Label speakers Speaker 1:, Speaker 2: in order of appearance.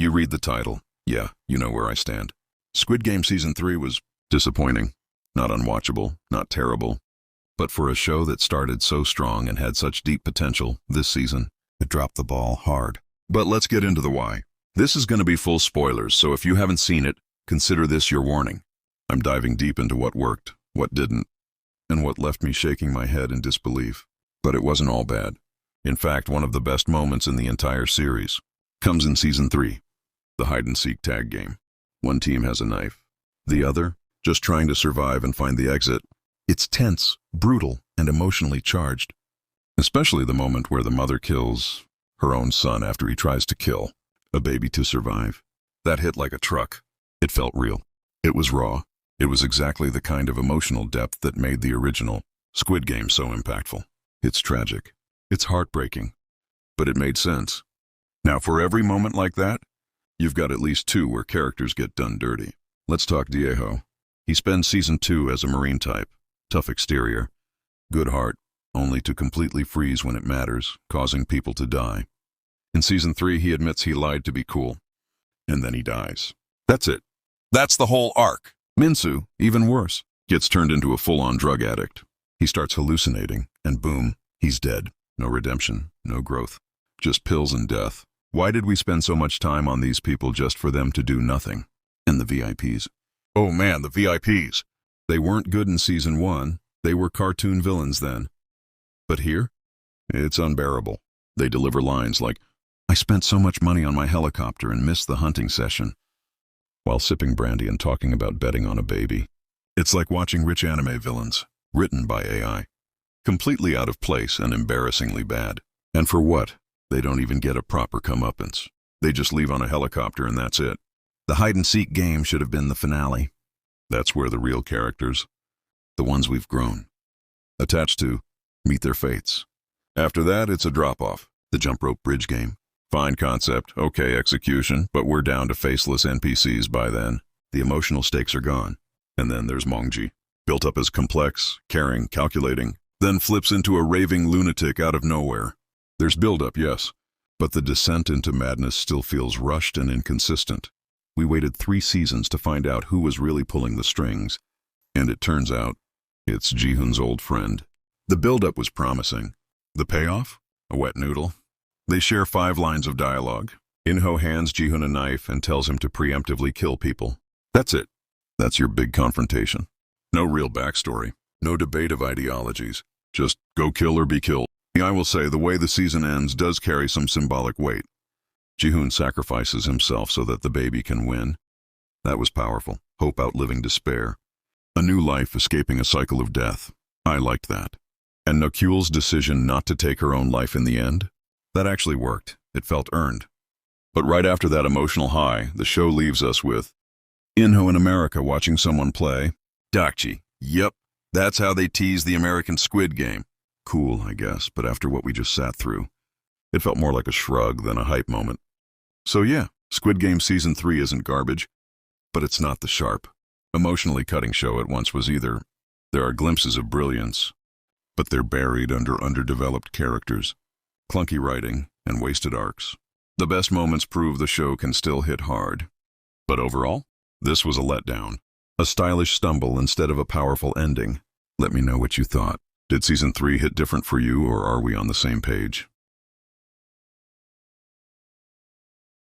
Speaker 1: You read the title. Yeah, you know where I stand. Squid Game Season 3 was disappointing. Not unwatchable, not terrible. But for a show that started so strong and had such deep potential, this season, it dropped the ball hard. But let's get into the why. This is going to be full spoilers, so if you haven't seen it, consider this your warning. I'm diving deep into what worked, what didn't, and what left me shaking my head in disbelief. But it wasn't all bad. In fact, one of the best moments in the entire series comes in Season 3, the hide-and-seek tag game. One team has a knife. The other, just trying to survive and find the exit. It's tense, brutal, and emotionally charged. Especially the moment where the mother kills her own son after he tries to kill a baby to survive. That hit like a truck. It felt real. It was raw. It was exactly the kind of emotional depth that made the original Squid Game so impactful. It's tragic. It's heartbreaking. But it made sense. Now, for every moment like that, you've got at least two where characters get done dirty. Let's talk Diego. He spends Season 2 as a Marine type. Tough exterior. Good heart, only to completely freeze when it matters, causing people to die. In Season 3, he admits he lied to be cool. And then he dies. That's it. That's the whole arc. Minsu, even worse, gets turned into a full-on drug addict. He starts hallucinating, and boom, he's dead. No redemption, no growth. Just pills and death. Why did we spend so much time on these people just for them to do nothing? And the VIPs. Oh man, the VIPs. They weren't good in Season 1. They were cartoon villains then. But here, it's unbearable. They deliver lines like, "I spent so much money on my helicopter and missed the hunting session," while sipping brandy and talking about betting on a baby. It's like watching rich anime villains, written by AI. Completely out of place and embarrassingly bad. And for what? They don't even get a proper comeuppance. They just leave on a helicopter and that's it. The hide-and-seek game should have been the finale. That's where the real characters, the ones we've grown attached to, meet their fates. After that, it's a drop-off. The jump rope bridge game. Fine concept, okay execution, but we're down to faceless NPCs by then. The emotional stakes are gone. And then there's Mongji, built up as complex, caring, calculating, then flips into a raving lunatic out of nowhere. There's build-up, yes, but the descent into madness still feels rushed and inconsistent. We waited 3 seasons to find out who was really pulling the strings, and it turns out it's Ji-hoon's old friend. The build-up was promising. The payoff? A wet noodle. They share 5 lines of dialogue. In-ho hands Ji-hoon a knife and tells him to preemptively kill people. That's it. That's your big confrontation. No real backstory. No debate of ideologies. Just go kill or be killed. I will say the way the season ends does carry some symbolic weight. Ji-hoon sacrifices himself so that the baby can win. That was powerful. Hope outliving despair. A new life escaping a cycle of death. I liked that. And Nokul's decision not to take her own life in the end? That actually worked. It felt earned. But right after that emotional high, the show leaves us with In-ho in America watching someone play. Dakji. Yep, that's how they tease the American Squid Game. Cool, I guess, but after what we just sat through, it felt more like a shrug than a hype moment. So yeah, Squid Game Season 3 isn't garbage, but it's not the sharp, emotionally cutting show it once was either. There are glimpses of brilliance, but they're buried under underdeveloped characters, clunky writing, and wasted arcs. The best moments prove the show can still hit hard. But overall, this was a letdown. A stylish stumble instead of a powerful ending. Let me know what you thought. Did Season 3 hit different for you, or are we on the same page?